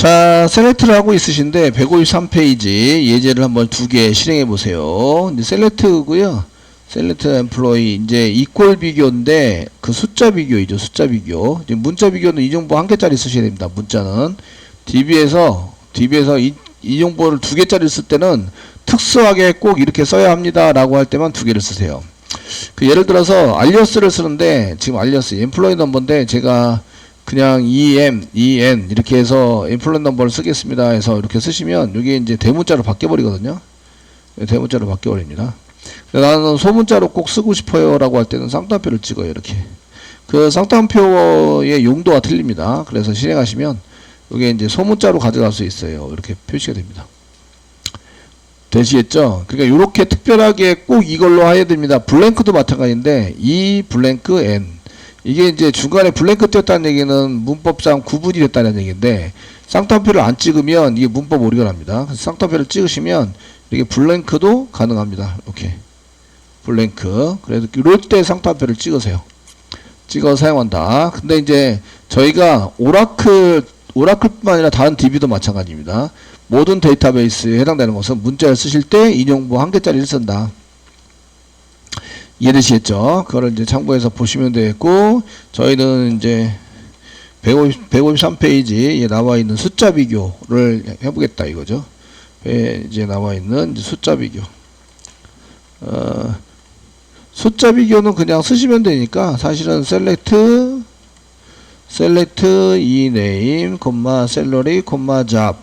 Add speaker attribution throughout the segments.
Speaker 1: 자, 셀렉트를 하고 있으신데 153페이지 예제를 한번 두 개 실행해 보세요. 이제 셀렉트고요. 셀렉트 엠플로이 이제 이퀄 비교인데 그 숫자 비교이죠. 숫자 비교. 이제 문자 비교는 이 정보 한 개짜리 쓰셔야 됩니다. 문자는 DB에서 이 정보를 두 개짜리 쓸 때는 특수하게 꼭 이렇게 써야 합니다라고 할 때만 두 개를 쓰세요. 그 예를 들어서 알리어스를 쓰는데 지금 알리어스 엠플로이 넘버인데 제가 그냥 EN 이렇게 해서 엠플로이 넘버를 쓰겠습니다 해서 이렇게 쓰시면 이게 이제 대문자로 바뀌어 버리거든요. 대문자로 바뀌어 버립니다. 나는 소문자로 꼭 쓰고 싶어요 라고 할 때는 쌍따옴표를 찍어요. 이렇게 그 쌍따옴표의 용도가 틀립니다. 그래서 실행하시면 이게 이제 소문자로 가져갈 수 있어요. 이렇게 표시가 됩니다. 되시겠죠? 그러니까 이렇게 특별하게 꼭 이걸로 해야 됩니다. 블랭크도 마찬가지인데 이 블랭크 N 이게 이제 중간에 블랭크 띄었다는 얘기는 문법상 구분이 됐다는 얘기인데 쌍따옴표를 안 찍으면 이게 문법 오류가 납니다. 그래서 쌍따옴표를 찍으시면 이게 블랭크도 가능합니다. 이렇게 블랭크. 그래서 이럴 때 쌍따옴표를 찍으세요. 찍어 사용한다. 근데 이제 저희가 오라클뿐만 아니라 다른 DB도 마찬가지입니다. 모든 데이터베이스에 해당되는 것은 문자를 쓰실 때 인용부 한 개짜리를 쓴다. 이해되시겠죠? 그거를 이제 참고해서 보시면 되겠고, 저희는 이제 153페이지에 나와 있는 숫자 비교를 해보겠다 이거죠. 이제 나와 있는 이제 숫자 비교. 숫자 비교는 그냥 쓰시면 되니까 사실은 select ename, salary, job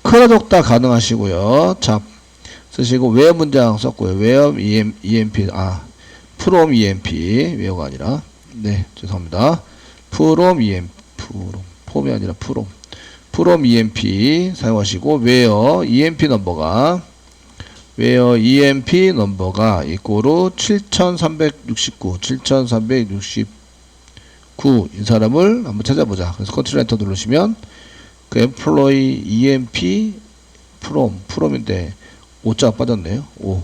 Speaker 1: 크다 적다 가능하시고요. job 쓰시고 where 문장 썼고요. where emp from emp where가 아니라 네 죄송합니다. from 폼이 아니라 from emp 사용하시고 where emp 넘버가 이꼬로 7369 이 사람을 한번 찾아보자. 그래서 컨트롤 엔터 누르시면 그 employee emp from인데 5자가 빠졌네요. 5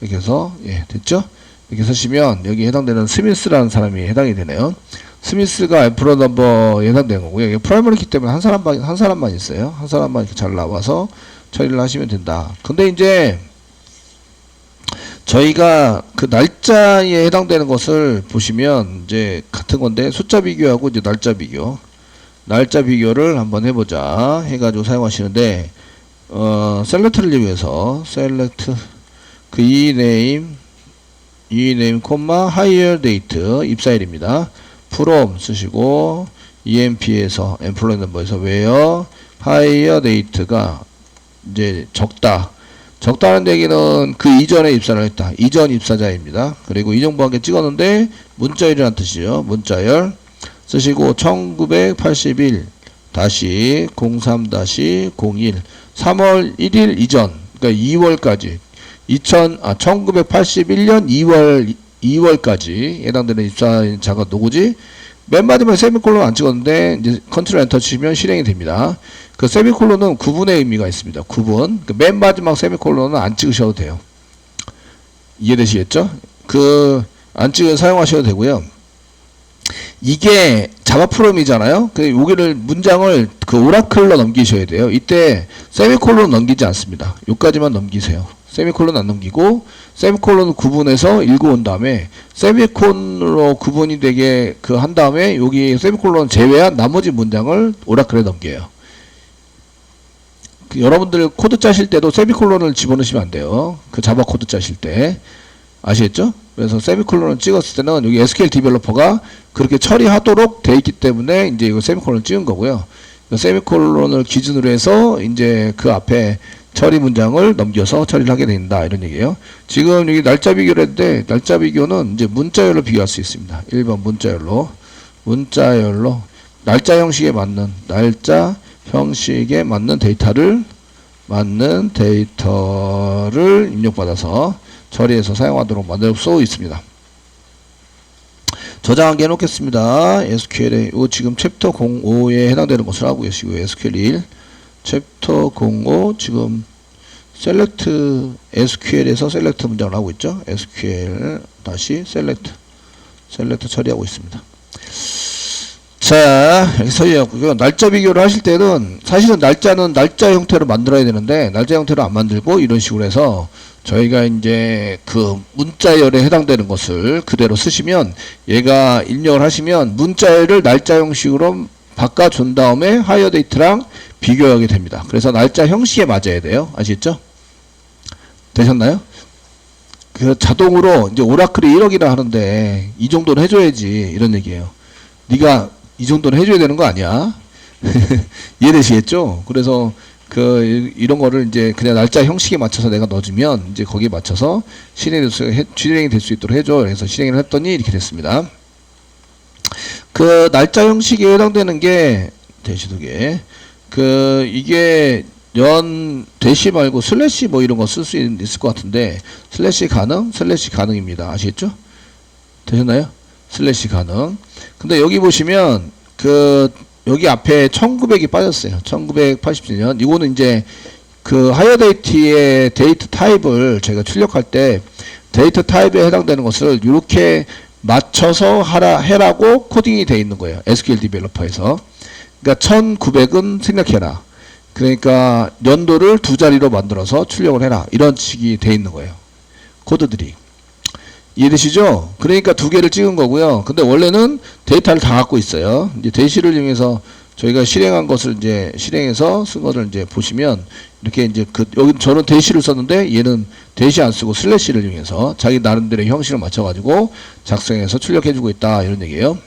Speaker 1: 이렇게 해서 예 됐죠? 이렇게 쓰시면 여기 해당되는 스미스라는 사람이 해당이 되네요. 스미스가 엠플로이 넘버에 해당되는 거고요. 이게 프라이머리기 때문에 한 사람만 있어요. 한 사람만 이렇게 잘 나와서 처리를 하시면 된다. 근데 이제 저희가 그 날짜에 해당되는 것을 보시면 이제 같은 건데 숫자 비교하고 이제 날짜 비교를 한번 해보자 해가지고 사용하시는데 셀렉트를 이용해서 셀렉트 그 ename, higher date 입사일입니다. from 쓰시고 emp에서 employee number에서 where higher date가 이제 적다는 얘기는 그 이전에 입사를 했다. 이전 입사자입니다. 그리고 이정부 한 개 찍었는데 문자열이라는 뜻이죠. 문자열 쓰시고 1981-03-01 3월 1일 이전 그러니까 2월까지 1981년 2월까지 해당되는 입사자가 누구지? 맨 마지막에 세미콜론 안 찍었는데 이제 컨트롤 엔터 치시면 실행이 됩니다. 그 세미콜론은 구분의 의미가 있습니다. 구분. 그 맨 마지막 세미콜론은 안 찍으셔도 돼요. 이해되시겠죠? 그 안 찍어 사용하셔도 되고요. 이게 자바 프롬이잖아요. 그 여기를 문장을 그 오라클로 넘기셔야 돼요. 이때 세미콜론 넘기지 않습니다. 여기까지만 넘기세요. 세미콜론 안 넘기고 세미콜론 구분해서 읽어온 다음에 세미콜론으로 구분이 되게 그 한 다음에 여기 세미콜론 제외한 나머지 문장을 오라클에 넘겨요. 그 여러분들 코드 짜실 때도 세미콜론을 집어넣으시면 안 돼요. 그 자바 코드 짜실 때 아시겠죠? 그래서 세미콜론을 찍었을 때는 여기 SQL 디벨로퍼가 그렇게 처리하도록 돼 있기 때문에 이제 이거 세미콜론을 찍은 거고요. 세미콜론을 기준으로 해서 이제 그 앞에 처리 문장을 넘겨서 처리를 하게 된다 이런 얘기예요. 지금 여기 날짜 비교를 했는데 날짜 비교는 이제 문자열로 비교할 수 있습니다. 1번 문자열로 날짜 형식에 맞는 데이터를 입력받아서 처리해서 사용하도록 만들 수 있습니다. 저장하게 해놓겠습니다. SQL에 요 지금 챕터 05에 해당되는 것을 하고 계시고요. SQL 1 챕터 05 지금 셀렉트 SQL에서 셀렉트 문장을 하고 있죠. SQL 다시 셀렉트 처리하고 있습니다. 자, 여기 서있고요. 날짜 비교를 하실 때는 사실은 날짜는 날짜 형태로 만들어야 되는데 날짜 형태로 안 만들고 이런 식으로 해서 저희가 이제 그 문자열에 해당되는 것을 그대로 쓰시면 얘가 입력을 하시면 문자열을 날짜 형식으로 바꿔준 다음에 하이어 데이트랑 비교하게 됩니다. 그래서 날짜 형식에 맞아야 돼요. 아시겠죠? 되셨나요? 그 자동으로 이제 오라클이 1억이라 하는데 이 정도는 해줘야지 이런 얘기예요. 네가 이 정도는 해줘야 되는 거 아니야? 이해되시겠죠? 그래서 이런 거를 이제 그냥 날짜 형식에 맞춰서 내가 넣어주면 이제 거기에 맞춰서 실행이 될 수 있도록 해줘. 그래서 실행을 했더니 이렇게 됐습니다. 그 날짜 형식에 해당되는 게 대시 두 개. 이게 대시 말고 슬래시 뭐 이런 거 쓸 수 있을 것 같은데 슬래시 가능입니다. 아시겠죠? 되셨나요? 슬래시 가능. 근데 여기 보시면 여기 앞에 1900이 빠졌어요. 1987년. 이거는 이제 하이어 데이트의 데이트 타입을 저희가 출력할 때 데이트 타입에 해당되는 것을 이렇게 맞춰서 해라고 코딩이 되어 있는 거예요. SQL 디벨로퍼에서. 그러니까 1900은 생략해라. 그러니까 연도를 두 자리로 만들어서 출력을 해라. 이런 식이 되어 있는 거예요. 코드들이. 이해되시죠? 그러니까 두 개를 찍은 거고요. 근데 원래는 데이터를 다 갖고 있어요. 이제 대시를 이용해서 저희가 실행한 것을 이제 실행해서 쓴 것을 이제 보시면 이렇게 이제 여기 저는 대시를 썼는데 얘는 대시 안 쓰고 슬래시를 이용해서 자기 나름대로의 형식을 맞춰가지고 작성해서 출력해주고 있다 이런 얘기예요.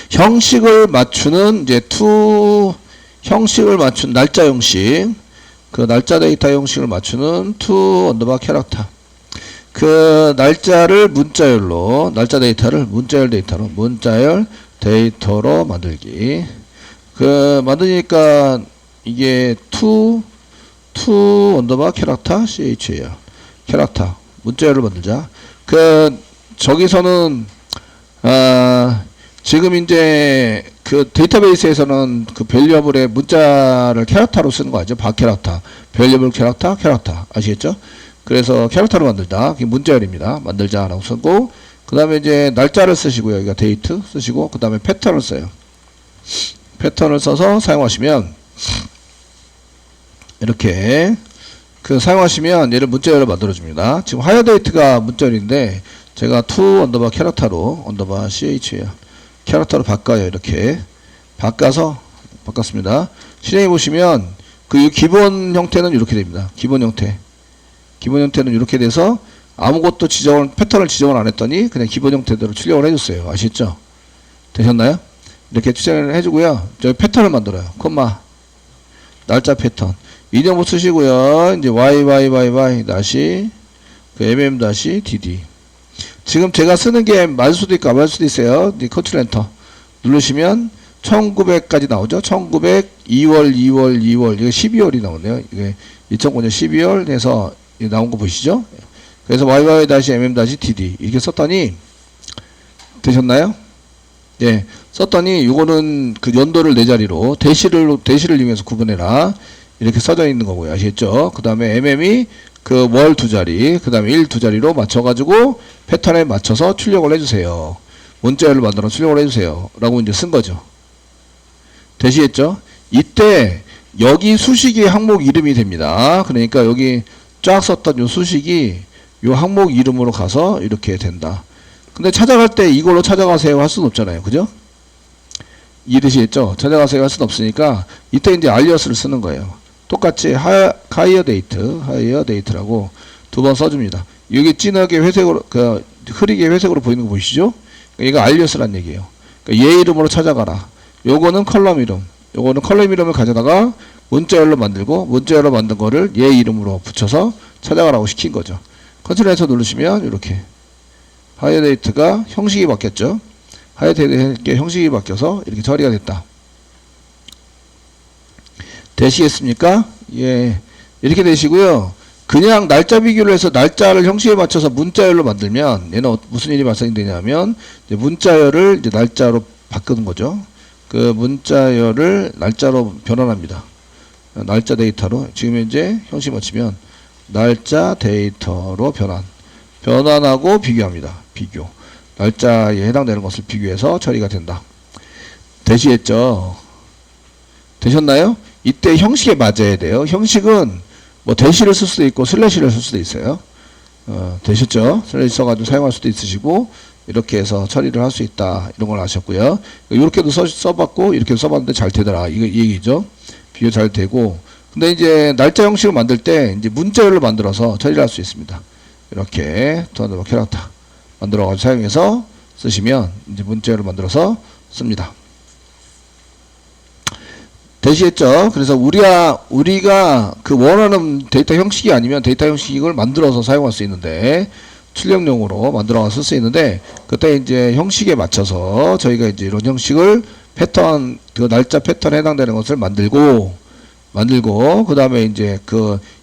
Speaker 1: 형식을 맞추는 이제 형식을 맞춘 날짜 형식, 날짜 데이터 형식을 맞추는 to_character. 날짜를 문자열로, 날짜 데이터를 문자열 데이터로 만들기. 만드니까 이게 to_character, character. 문자열로 만들자. 저기서는, 지금 이제 데이터베이스에서는 밸리어블의 문자를 캐릭터로 쓰는 거 알죠? 바캐릭터, 밸리어블 캐릭터, 아시겠죠? 그래서 캐릭터로 만들자. 그게 문자열입니다. 만들자라고 쓰고, 그 다음에 이제 날짜를 쓰시고요. 여기가 데이트 쓰시고, 그 다음에 패턴을 써요. 패턴을 써서 사용하시면, 이렇게, 사용하시면 얘를 문자열로 만들어줍니다. 지금 하이어 데이트가 문자열인데, 제가 to_character로, _ch예요. 캐릭터로 바꿔요. 이렇게. 바꿨습니다. 실행해 보시면, 기본 형태는 이렇게 됩니다. 기본 형태는 이렇게 돼서 아무것도 패턴을 지정을 안 했더니 그냥 기본 형태대로 출력을 해줬어요. 아시겠죠? 되셨나요? 이렇게 출력을 해주고요. 저기 패턴을 만들어요. 콤마. 날짜 패턴. 이념부 쓰시고요. 이제 y 다시 mm-dd. 지금 제가 쓰는 게 맞을 수도 있고 안 맞을 수도 있어요. 컨트롤 엔터 누르시면 1900까지 나오죠. 1900 2월 이거 12월이 나오네요. 이게 2009년 12월 해서 나온 거 보시죠. 그래서 y-mm-dd 이렇게 썼더니 되셨나요? 예, 썼더니 이거는 연도를 네 자리로 대시를 이용해서 구분해라 이렇게 써져 있는 거고요. 아시겠죠? 그 다음에 mm이 월 두 자리, 그 다음에 일 두 자리로 맞춰가지고 패턴에 맞춰서 출력을 해주세요. 문자열로 만들어 출력을 해주세요. 라고 이제 쓴 거죠. 되시겠죠? 이때 여기 수식이 항목 이름이 됩니다. 그러니까 여기 쫙 썼던 요 수식이 요 항목 이름으로 가서 이렇게 된다. 근데 찾아갈 때 이걸로 찾아가세요 할 수는 없잖아요. 그죠? 이해되시겠죠? 찾아가세요 할 수는 없으니까 이때 이제 alias를 쓰는 거예요. 똑같이 하이어 데이트라고 두 번 써줍니다. 여기 진하게 회색으로, 흐리게 회색으로 보이는 거 보이시죠? 얘가 alias란 얘기예요. 그러니까 얘 이름으로 찾아가라. 요거는 컬럼 이름을 가져다가 문자열로 만들고, 문자열로 만든 거를 얘 이름으로 붙여서 찾아가라고 시킨 거죠. 컨트롤에서 누르시면 이렇게 하이어 데이트가 형식이 바뀌었죠. 하이어 데이트 형식이 바뀌어서 이렇게 처리가 됐다. 되시겠습니까? 예. 이렇게 되시고요. 그냥 날짜 비교를 해서 날짜를 형식에 맞춰서 문자열로 만들면 얘는 무슨 일이 발생이 되냐면 이제 문자열을 이제 날짜로 바꾸는 거죠. 문자열을 날짜로 변환합니다. 날짜 데이터로 지금 현재 형식 맞추면 날짜 데이터로 변환하고 비교합니다. 비교. 날짜에 해당되는 것을 비교해서 처리가 된다. 대시했죠. 되셨나요? 이때 형식에 맞아야 돼요. 형식은 뭐 대시를 쓸 수도 있고 슬래시를 쓸 수도 있어요. 되셨죠? 슬래시 써가지고 사용할 수도 있으시고 이렇게 해서 처리를 할 수 있다. 이런 걸 아셨고요. 이렇게도 써봤고 이렇게 써봤는데 잘 되더라. 이 얘기죠. 비교 잘 되고. 근데 이제 날짜 형식을 만들 때 이제 문자열로 만들어서 처리를 할 수 있습니다. 이렇게 투 캐릭터 만들어가지고 사용해서 쓰시면 이제 문자열을 만들어서 씁니다. 대시했죠. 그래서 우리가 그 원하는 데이터 형식이 아니면 데이터 형식을 만들어서 사용할 수 있는데 출력용으로 만들어서 쓸 수 있는데 그때 이제 형식에 맞춰서 저희가 이제 이런 형식을 패턴 그 날짜 패턴에 해당되는 것을 만들고 그 다음에 이제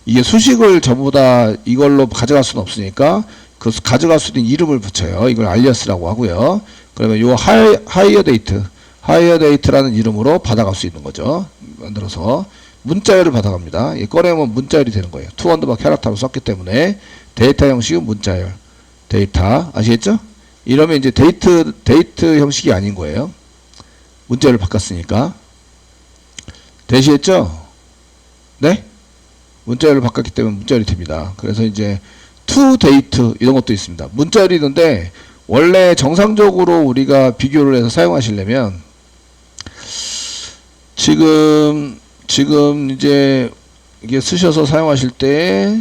Speaker 1: 이게 수식을 전부 다 이걸로 가져갈 수는 없으니까 그 가져갈 수 있는 이름을 붙여요. 이걸 알리아스라고 하고요. 그러면 요 하이어 데이트라는 이름으로 받아갈 수 있는 거죠. 만들어서 문자열을 받아갑니다. 이 꺼내면 문자열이 되는 거예요. 투 언더바 캐릭터로 썼기 때문에 데이터 형식은 문자열. 데이터 아시겠죠? 이러면 이제 데이트 형식이 아닌 거예요. 문자열을 바꿨으니까. 대시했죠? 네? 문자열을 바꿨기 때문에 문자열이 됩니다. 그래서 이제 to date 이런 것도 있습니다. 문자열이 있는데 원래 정상적으로 우리가 비교를 해서 사용하시려면 지금 이제 이게 쓰셔서 사용하실 때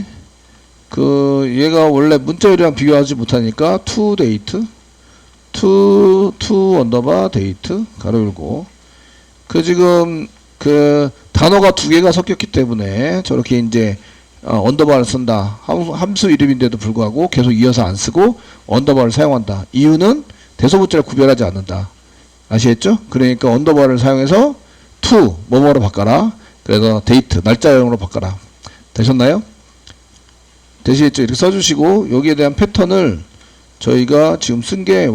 Speaker 1: 얘가 원래 문자열이랑 비교하지 못하니까 to date to 언더바 date 가로 열고 지금 단어가 두 개가 섞였기 때문에 저렇게 이제 언더바를 쓴다. 함수 이름인데도 불구하고 계속 이어서 안 쓰고 언더바를 사용한다. 이유는 대소문자를 구별하지 않는다. 아시겠죠? 그러니까 언더바를 사용해서 to 뭐뭐로 바꿔라. 그래서 데이트 날짜형으로 바꿔라. 되셨나요? 되시겠죠? 이렇게 써주시고 여기에 대한 패턴을 저희가 지금 쓴 게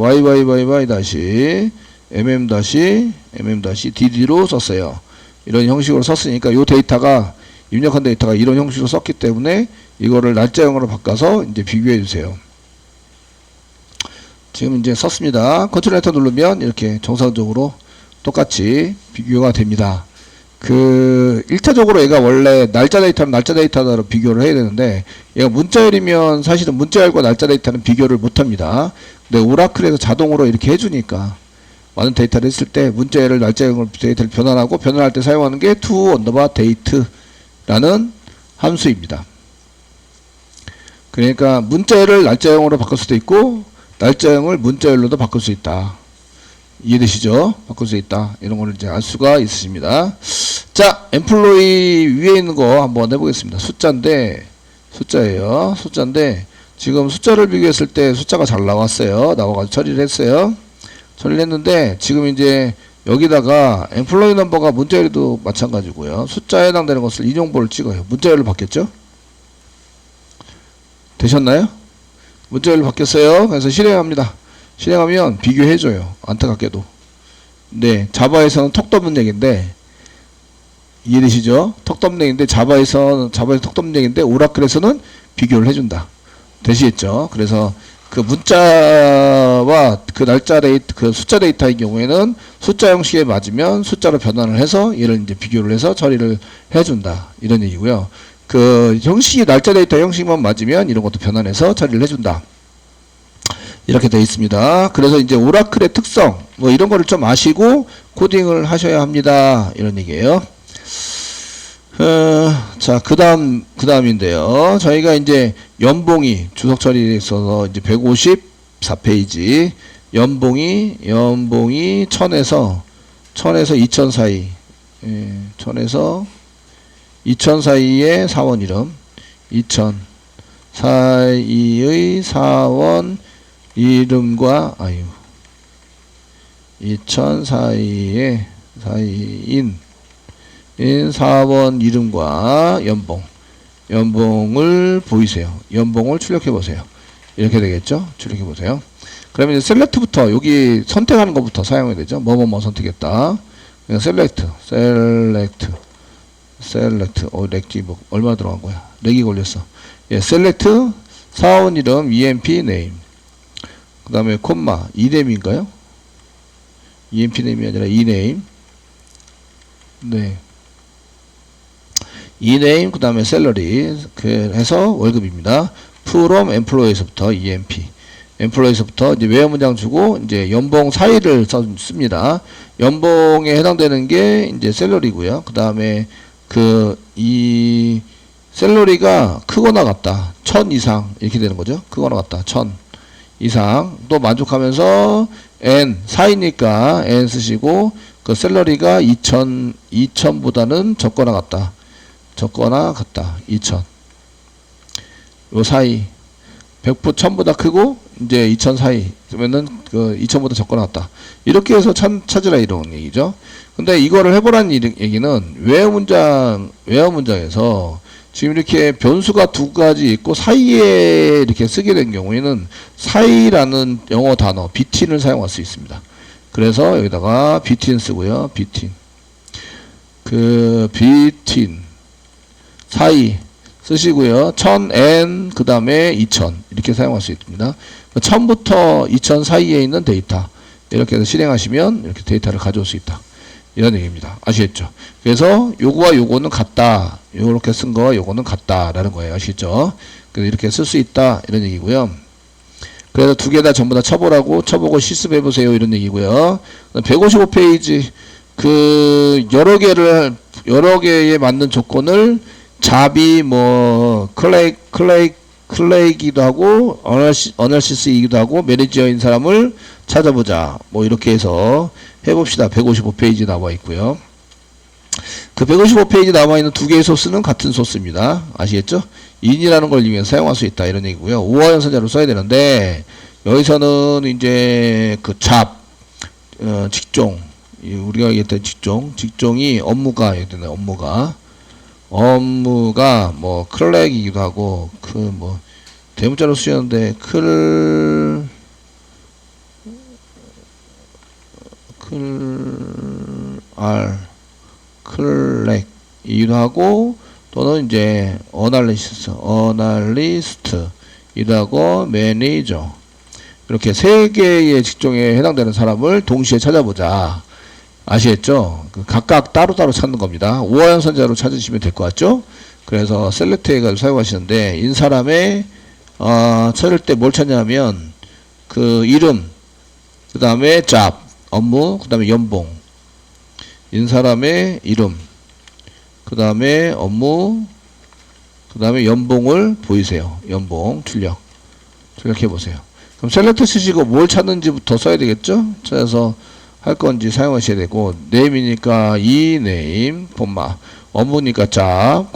Speaker 1: mm-dd로 썼어요. 이런 형식으로 썼으니까 이 데이터가 입력한 데이터가 이런 형식으로 썼기 때문에 이거를 날짜형으로 바꿔서 이제 비교해 주세요. 지금 이제 썼습니다. 컨트롤 엔터 누르면 이렇게 정상적으로 똑같이 비교가 됩니다. 1차적으로 얘가 원래 날짜 데이터는 날짜 데이터로 비교를 해야 되는데 얘가 문자열이면 사실은 문자열과 날짜 데이터는 비교를 못 합니다. 근데 오라클에서 자동으로 이렇게 해주니까 많은 데이터를 했을 때 문자열을 날짜형으로 데이터를 변환하고 변환할 때 사용하는 게 to 언더바 date라는 함수입니다. 그러니까 문자열을 날짜형으로 바꿀 수도 있고 날짜형을 문자열로도 바꿀 수 있다. 이해되시죠? 바꿀 수 있다. 이런 거를 이제 알 수가 있으십니다. 자, 엠플로이 위에 있는 거 한번 해보겠습니다. 숫자예요. 숫자인데 지금 숫자를 비교했을 때 숫자가 잘 나왔어요. 나와가지고 처리를 했어요. 처리를 했는데 지금 이제 여기다가 엠플로이 넘버가 문자열도 마찬가지고요. 숫자에 해당되는 것을 인용보를 찍어요. 문자열로 바뀌었죠? 되셨나요? 문자열로 바뀌었어요. 그래서 실행합니다. 실행하면 비교해줘요. 안타깝게도. 네, 자바에서는 턱도 없는 얘기인데 이해되시죠? 턱도 없는 얘기인데 자바에서 턱도 없는 얘기인데 오라클에서는 비교를 해준다. 되시겠죠? 그래서 그 문자와 그 날짜 데이터, 그 숫자 데이터의 경우에는 숫자 형식에 맞으면 숫자로 변환을 해서 얘를 이제 비교를 해서 처리를 해준다. 이런 얘기고요. 그 형식이 날짜 데이터 형식만 맞으면 이런 것도 변환해서 처리를 해준다. 이렇게 되어 있습니다. 그래서 이제 오라클의 특성, 뭐 이런 거를 좀 아시고 코딩을 하셔야 합니다. 이런 얘기예요. 자, 그 다음인데요. 저희가 이제 연봉이 주석 처리에 있어서 이제 154페이지 연봉이 1000에서 2000 사이, 1000에서 2000 사이의 사원 이름, 2000 사이의 사원 이름과 2000 사이의 사이인 사원 이름과 연봉을 보이세요. 연봉을 출력해 보세요. 이렇게 되겠죠? 출력해 보세요. 그러면 이제 셀렉트부터 여기 선택하는 것부터 사용해야 되죠. 뭐뭐뭐 선택했다. 셀렉트. 렉이 뭐 얼마 들어간 거야? 렉이 걸렸어. 예, 셀렉트 사원 이름 emp name. 그다음에 콤마 이름인가요? EMP 네임이 아니라 eName. 네. eName 그 다음에 salary 해서 월급입니다. from employee서부터 EMP. employee서부터 이제 외화 문장 주고 이제 연봉 사이를 씁니다. 연봉에 해당되는 게 이제 salary고요. 그 다음에 이 샐러리가 크거나 같다. 1000 이상 이렇게 되는 거죠. 크거나 같다. 1000 이상 또 만족하면서 n 사이니까 n 쓰시고 그 샐러리가 2000보다는 적거나 같다. 적거나 같다. 2000 요 사이 100% 1000보다 크고 이제 2000 사이 그러면은 그 2000보다 적거나 같다. 이렇게 해서 찾으라 이런 얘기죠. 근데 이거를 해보라는 얘기는 외화 문장에서 지금 이렇게 변수가 두 가지 있고 사이에 이렇게 쓰게 된 경우에는 사이라는 영어 단어 between을 사용할 수 있습니다. 그래서 여기다가 between 쓰고요. between 사이 쓰시고요. 1000 그 다음에 2000 이렇게 사용할 수 있습니다. 1000부터 2000 사이에 있는 데이터 이렇게 해서 실행하시면 이렇게 데이터를 가져올 수 있다. 이런 얘기입니다. 아시겠죠? 그래서 요거와 요거는 같다. 요렇게 쓴 거 요거는 같다 라는 거예요. 아시겠죠? 그래서 이렇게 쓸 수 있다 이런 얘기고요. 그래서 두 개 다 전부 다 쳐보고 실습해 보세요 이런 얘기고요. 155페이지 여러 개에 맞는 조건을 잡이 클레이기도 하고 어널시스이기도 하고 매니저인 사람을 찾아보자. 이렇게 해서 해봅시다. 155페이지 나와 있고요. 그 155페이지 나와 있는 두 개의 소스는 같은 소스입니다. 아시겠죠? in이라는 걸 이용해서 사용할 수 있다 이런 얘기고요. 우화연산자로 써야 되는데 여기서는 이제 직종 우리가 얘기했던 직종이 업무가 클렉이기도 하고 대문자로 쓰였는데 클렉이기도 하고 또는 이제 어널리스트이기도 하고 매니저 이렇게 세 개의 직종에 해당되는 사람을 동시에 찾아보자. 아시겠죠? 각각 따로따로 찾는 겁니다. 우화연산자로 찾으시면 될 것 같죠? 그래서 셀렉트 해가지고 사용하시는데 인사람의 찾을 때 뭘 찾냐면 이름 그 다음에 job 업무 그 다음에 연봉 인사람의 이름 그 다음에 업무 그 다음에 연봉을 보이세요. 연봉 출력해 보세요. 그럼 셀렉트 쓰시고 뭘 찾는지부터 써야 되겠죠? 찾아서 할 건지 사용하셔야 되고 네임이니까 eName 업무니까 job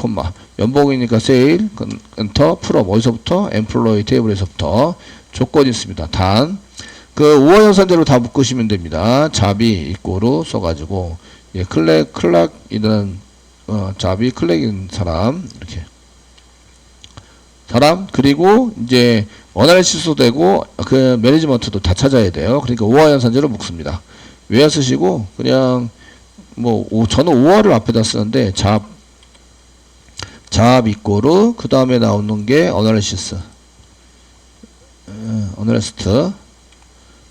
Speaker 1: 연봉이니까 sale 엔터 from 어디서부터 employee 테이블에서부터 조건이 있습니다. 단 우화연산자로 다 묶으시면 됩니다. 잡이 이꼬로 써가지고 클락이라는 잡이 클렉인 사람 이렇게 그리고 이제 어널리시스도 되고 매니지먼트도 다 찾아야 돼요. 그러니까 우화연산자로 묶습니다. 외화 쓰시고 그냥 저는 우화를 앞에다 쓰는데 잡 이꼬르 그 다음에 나오는 게 어널리시스트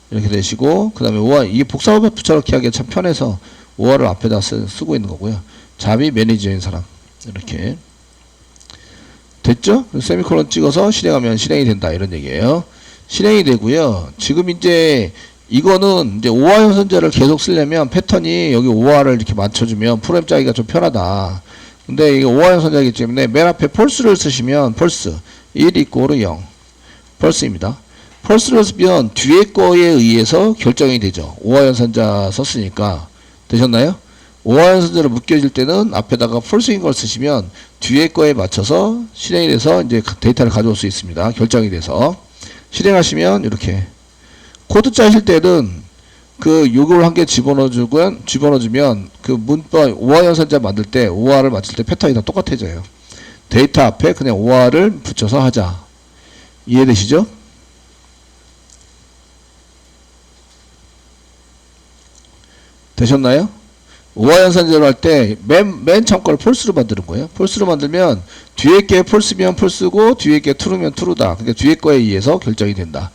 Speaker 1: 이렇게 되시고 그 다음에 우화 이게 복사법에 붙여넣기 하기가 참 편해서 우화를 앞에다 쓰고 있는 거고요. 잡이 매니저인 사람 이렇게 됐죠? 세미콜론 찍어서 실행하면 실행이 된다 이런 얘기예요. 실행이 되고요. 지금 이제 이거는 이제 우화연산자를 계속 쓰려면 패턴이 여기 우화를 이렇게 맞춰주면 프로그램 짜기가 좀 편하다. 근데 이게 우화연산자이기 때문에 맨 앞에 펄스를 쓰시면 펄스 1 이꼬르 0 펄스입니다. 펄스를 쓰면 뒤에 거에 의해서 결정이 되죠. 우화연산자 썼으니까 되셨나요? 우화연산자를 묶여질 때는 앞에다가 펄스인 걸 쓰시면 뒤에 거에 맞춰서 실행이 돼서 이제 데이터를 가져올 수 있습니다. 결정이 돼서 실행하시면 이렇게 코드 짜실 때는 요걸 한 개 집어넣어주면 문법 우화연산자 만들 때 우화를 맞출 때 패턴이 다 똑같아져요. 데이터 앞에 그냥 우화를 붙여서 하자. 이해되시죠? 되셨나요? 우화연산자로 할 때 맨 처음 걸 폴스로 만드는 거예요. 폴스로 만들면 뒤에 게 폴스면 폴스고 뒤에 게 true면 true다. 그러니까 뒤에 거에 의해서 결정이 된다.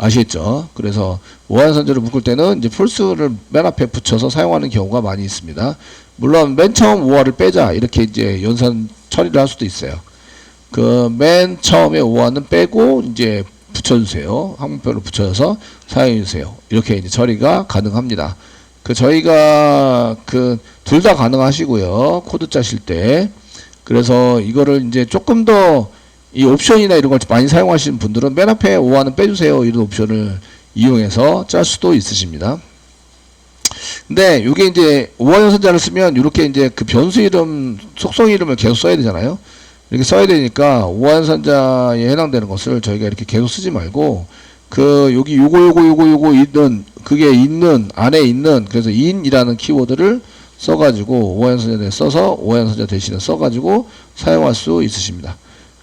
Speaker 1: 아시겠죠? 그래서 오한선자를 묶을 때는 이제 false를 맨 앞에 붙여서 사용하는 경우가 많이 있습니다. 물론 맨 처음 오화를 빼자 이렇게 이제 연산 처리를 할 수도 있어요. 그 맨 처음에 오화는 빼고 이제 붙여주세요. 항목별로 붙여서 사용해주세요. 이렇게 이제 처리가 가능합니다. 그 저희가 그 둘 다 가능하시고요. 코드 짜실 때. 그래서 이거를 이제 조금 더 이 옵션이나 이런 걸 많이 사용하시는 분들은 맨 앞에 오화는 빼주세요. 이런 옵션을 이용해서 짤 수도 있으십니다. 근데 이게 이제 오화 연산자를 쓰면 이렇게 이제 그 변수 이름, 속성 이름을 계속 써야 되잖아요. 이렇게 써야 되니까 오화 연산자에 해당되는 것을 저희가 이렇게 계속 쓰지 말고 그 여기 요거 있는 그게 있는 안에 있는 그래서 in이라는 키워드를 써가지고 오화 연산자에 써서 오화 연산자 대신에 써가지고 사용할 수 있으십니다.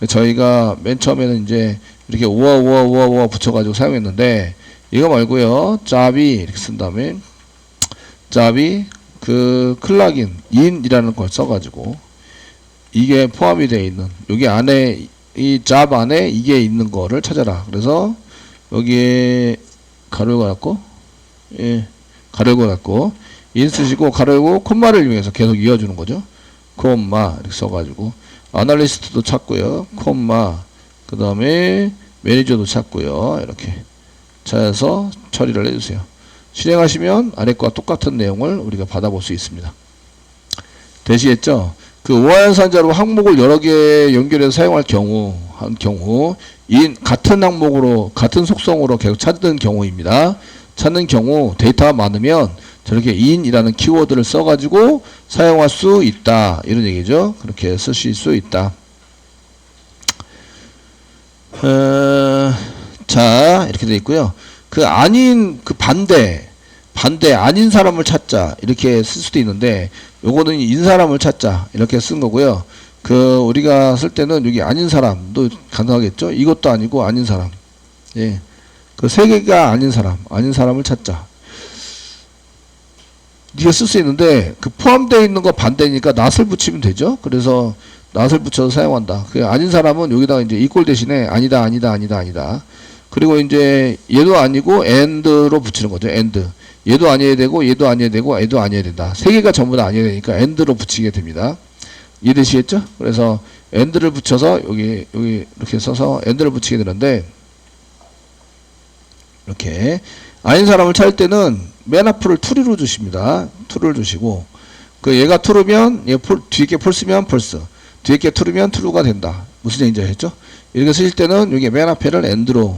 Speaker 1: 저희가 맨 처음에는 이제 이렇게 오화 붙여가지고 사용했는데 이거 말고요. 잡이 이렇게 쓴 다음에 잡이 그 클락인 in이라는 걸 써가지고 이게 포함이 되어 있는 여기 안에 이 잡 안에 이게 있는 거를 찾아라. 그래서 여기에 가로 열고 닫고 가로 열고 닫고 in 쓰시고 가로 열고 콤마를 이용해서 계속 이어주는 거죠. 콤마 이렇게 써가지고 아날리스트도 찾고요. 콤마 그 다음에 매니저도 찾고요. 이렇게 찾아서 처리를 해주세요. 실행하시면 아래 거와 똑같은 내용을 우리가 받아볼 수 있습니다. 되시겠죠? 그 오화연산자로 항목을 여러 개 연결해서 사용할 경우 같은 항목으로 같은 속성으로 계속 찾는 경우입니다. 찾는 경우 데이터가 많으면 저렇게 in이라는 키워드를 써가지고 사용할 수 있다 이런 얘기죠. 그렇게 쓰실 수 있다. 자 이렇게 되어 있고요. 그 아닌 그 반대 아닌 사람을 찾자 이렇게 쓸 수도 있는데 요거는 인 사람을 찾자 이렇게 쓴 거고요. 그 우리가 쓸 때는 여기 아닌 사람도 가능하겠죠. 이것도 아니고 아닌 사람. 예. 그 세 개가 아닌 사람을 찾자. 이거 쓸 수 있는데 그 포함되어 있는 거 반대니까 not을 붙이면 되죠. 그래서 not을 붙여서 사용한다. 그 아닌 사람은 여기다가 이제 equal 대신에 아니다. 그리고 이제 얘도 아니고 and로 붙이는 거죠. and. 얘도 아니어야 되고 얘도 아니어야 되고 얘도 아니어야 된다. 세 개가 전부 다 아니어야 되니까 and로 붙이게 됩니다. 이해되시겠죠? 그래서 and를 붙여서 여기 이렇게 써서 and를 붙이게 되는데 이렇게 아닌 사람을 찾을 때는 맨 앞을 true로 주십니다. true를 주시고 그 얘가 true면 얘 뒤에 게 false면 false 뒤에 게 true면 true가 된다. 무슨 얘기인지 아셨죠? 이렇게 쓰실 때는 여기 맨 앞에를 and로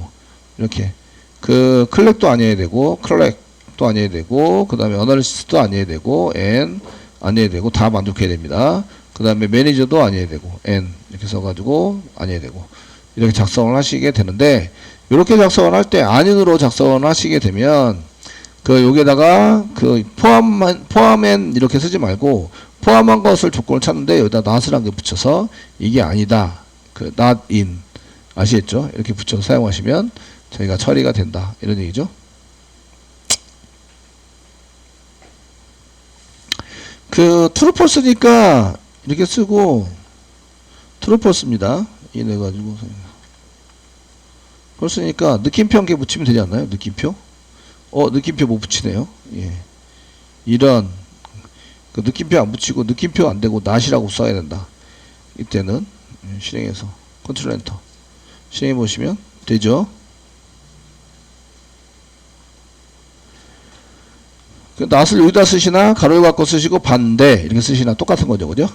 Speaker 1: 이렇게 그 collect도 아니어야 되고 collect도 아니어야 되고 그 다음에 analysis도 아니어야 되고 and 아니어야 되고 다 만족해야 됩니다. 그 다음에 manager도 아니어야 되고 and 이렇게 써가지고 아니어야 되고 이렇게 작성을 하시게 되는데 이렇게 작성을 할 때 아닌으로 작성을 하시게 되면 그 여기에다가 그 포함엔 이렇게 쓰지 말고 포함한 것을 조건을 찾는데 여기다 not을 한 개 붙여서 이게 아니다. 그 not in 아시겠죠? 이렇게 붙여서 사용하시면 저희가 처리가 된다. 이런 얘기죠. 그 true false니까 이렇게 쓰고 true false입니다. 이래 가지고 false니까 느낌표 한 개 붙이면 되지 않나요? 느낌표? 느낌표 못 붙이네요. 예. 이런 그 느낌표 안 붙이고 느낌표 안 되고 not이라고 써야 된다. 이때는 실행해서 컨트롤 엔터 실행해 보시면 되죠. 그 not을 여기다 쓰시나 가로를 갖고 쓰시고 반대 이렇게 쓰시나 똑같은 거죠. 그죠?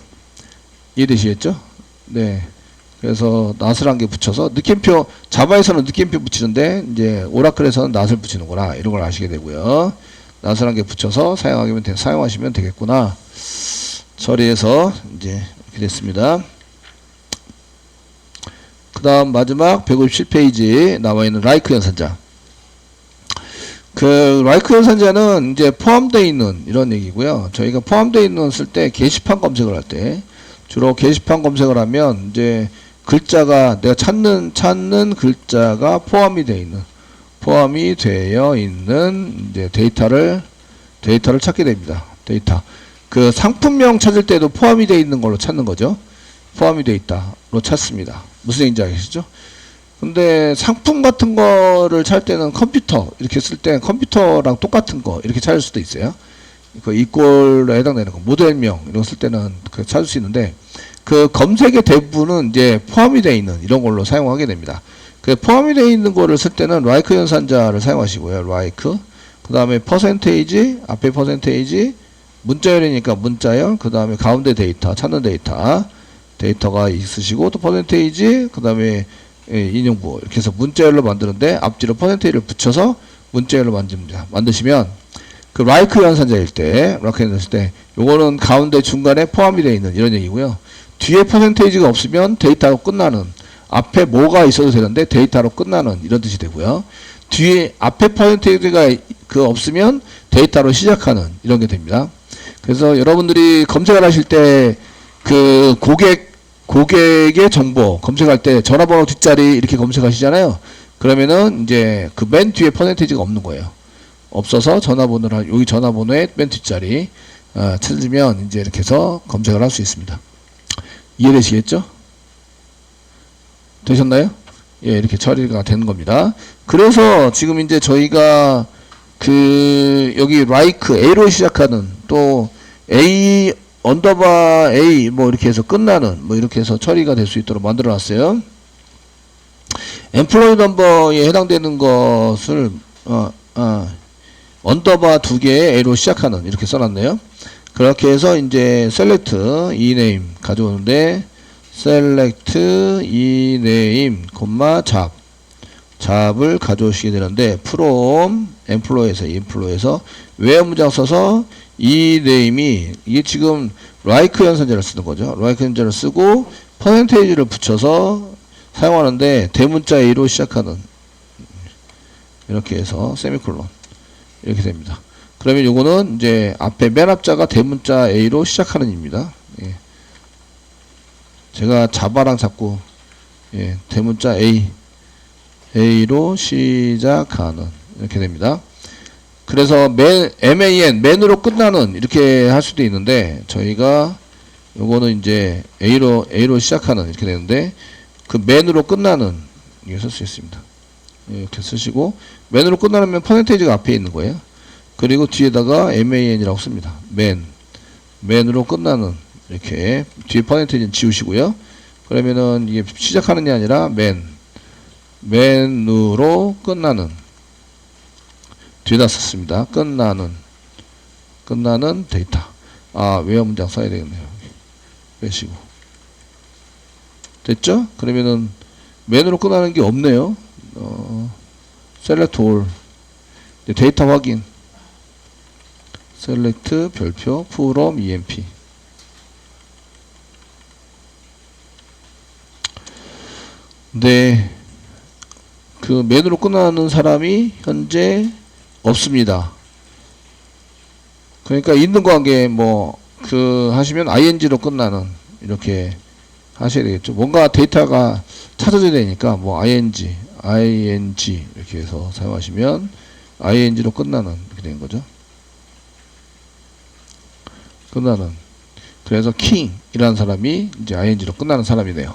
Speaker 1: 이해되시겠죠? 네. 그래서 not을 한 개 붙여서 느낌표 자바에서는 느낌표 붙이는데 이제 오라클에서는 not을 붙이는구나 이런 걸 아시게 되고요. not을 한 개 붙여서 사용하시면 되겠구나. 처리해서 이제 이렇게 됐습니다. 그 다음 마지막 157페이지 나와 있는 like 연산자. 그 like 연산자는 이제 포함되어 있는 이런 얘기고요. 저희가 포함되어 있는 쓸 때 게시판 검색을 할 때 주로 게시판 검색을 하면 이제 글자가 내가 찾는 글자가 포함이 되어 있는 이제 데이터를 찾게 됩니다. 데이터. 그 상품명 찾을 때도 포함이 되어 있는 걸로 찾는 거죠. 포함이 되어 있다로 찾습니다. 무슨 얘기인지 아시죠? 근데 상품 같은 거를 찾을 때는 컴퓨터 이렇게 쓸 때 컴퓨터랑 똑같은 거 이렇게 찾을 수도 있어요. 그 이꼴에 해당되는 거 모델명 이런 거 쓸 때는 그 찾을 수 있는데 그 검색의 대부분은 이제 포함이 되어 있는 이런 걸로 사용하게 됩니다. 그 포함이 되어 있는 거를 쓸 때는 라이크 연산자를 사용하시고요. 라이크 그 다음에 퍼센테이지 앞에 퍼센테이지 문자열이니까 문자열 그 다음에 가운데 데이터 찾는 데이터가 있으시고 또 퍼센테이지 그 다음에 인용부 이렇게 해서 문자열로 만드는데 앞뒤로 퍼센테이지를 붙여서 문자열로 만드시면 그 라이크 연산자일 때 요거는 가운데 중간에 포함이 되어 있는 이런 얘기고요. 뒤에 퍼센테이지가 없으면 데이터로 끝나는 앞에 뭐가 있어도 되는데 데이터로 끝나는 이런 뜻이 되고요. 뒤에 앞에 퍼센테이지가 그 없으면 데이터로 시작하는 이런 게 됩니다. 그래서 여러분들이 검색을 하실 때 그 고객의 정보 검색할 때 전화번호 뒷자리 이렇게 검색하시잖아요. 그러면은 이제 그 맨 뒤에 퍼센테이지가 없는 거예요. 없어서 전화번호를 여기 전화번호의 맨 뒷자리 찾으면 이제 이렇게 해서 검색을 할 수 있습니다. 이해되시겠죠? 되셨나요? 예, 이렇게 처리가 되는 겁니다. 그래서 지금 이제 저희가 그 여기 like A로 시작하는 또 A 언더바 A 뭐 이렇게 해서 끝나는 뭐 이렇게 해서 처리가 될 수 있도록 만들어 놨어요. employee number에 해당되는 것을 언더바 두 개의 A로 시작하는 이렇게 써놨네요. 그렇게 해서 이제 select ename 가져오는데 select ename, 잡을 가져오시게 되는데 from employee에서 where 문장 써서 ename이 이게 지금 like 연산자를 쓰는 거죠. like 연산자를 쓰고 퍼센테이지를 붙여서 사용하는데 대문자 A로 시작하는 이렇게 해서 세미콜론 이렇게 됩니다. 그러면 요거는 이제 앞에 맨 앞자가 대문자 A로 시작하는 입니다. 예. 제가 자바랑 자꾸 예, 대문자 A로 시작하는 이렇게 됩니다. 그래서 man으로 끝나는 이렇게 할 수도 있는데 저희가 요거는 이제 A로 시작하는 이렇게 되는데 그 man으로 끝나는 이렇게 쓸 수 있습니다. 이렇게 쓰시고 man으로 끝나면 퍼센테이지가 앞에 있는 거예요. 그리고 뒤에다가 man이라고 씁니다. man으로 끝나는 이렇게 뒤에 퍼센테이지는 지우시고요. 그러면은 이게 시작하는 게 아니라 man으로 끝나는 뒤에다 썼습니다. 끝나는 데이터. 외화 문장 써야 되겠네요. 빼시고 됐죠? 그러면은 man으로 끝나는 게 없네요. select all 데이터 확인 select 별표 from emp 네, 그 man으로 끝나는 사람이 현재 없습니다. 그러니까 있는 관계 뭐 그 하시면 ing로 끝나는 이렇게 하셔야 되겠죠. 뭔가 데이터가 찾아져야 되니까 뭐 ing 이렇게 해서 사용하시면 ing로 끝나는 이렇게 되는 거죠. 끝나는. 그래서 king이라는 사람이 이제 ing로 끝나는 사람이네요.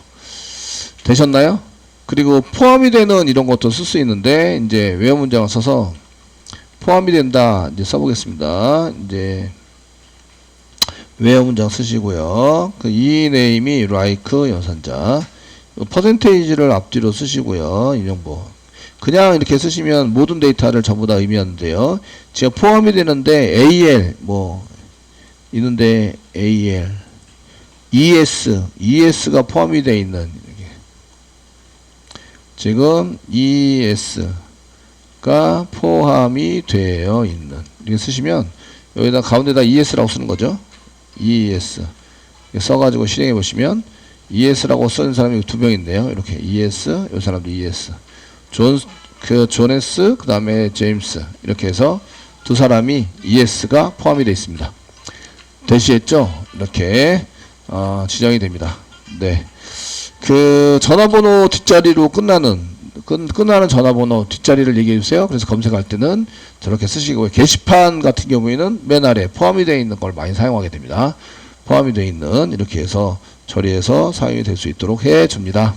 Speaker 1: 되셨나요? 그리고 포함이 되는 이런 것도 쓸 수 있는데 이제 외화 문장을 써서 포함이 된다 이제 써보겠습니다. 이제 외화 문장 쓰시고요. 그 ename이 like 연산자 퍼센테이지를 앞뒤로 쓰시고요. 인용부 그냥 이렇게 쓰시면 모든 데이터를 전부 다 의미하는데요. 제가 포함이 되는데 AL 뭐 있는데 AL ES가 포함이 되어 있는 지금 ES가 포함이 되어 있는 이렇게 쓰시면 여기다 가운데다 ES라고 쓰는 거죠. ES 써가지고 실행해 보시면 ES라고 쓰는 사람이 두 명 있네요. 이렇게 ES 이 사람도 ES 조네스 그 다음에 제임스 이렇게 해서 두 사람이 ES가 포함이 되어 있습니다. 되시겠죠? 이렇게 지정이 됩니다. 네. 그 전화번호 뒷자리로 끝나는 전화번호 뒷자리를 얘기해 주세요. 그래서 검색할 때는 저렇게 쓰시고 게시판 같은 경우에는 맨 아래 포함이 되어 있는 걸 많이 사용하게 됩니다. 포함이 되어 있는 이렇게 해서 처리해서 사용이 될 수 있도록 해 줍니다.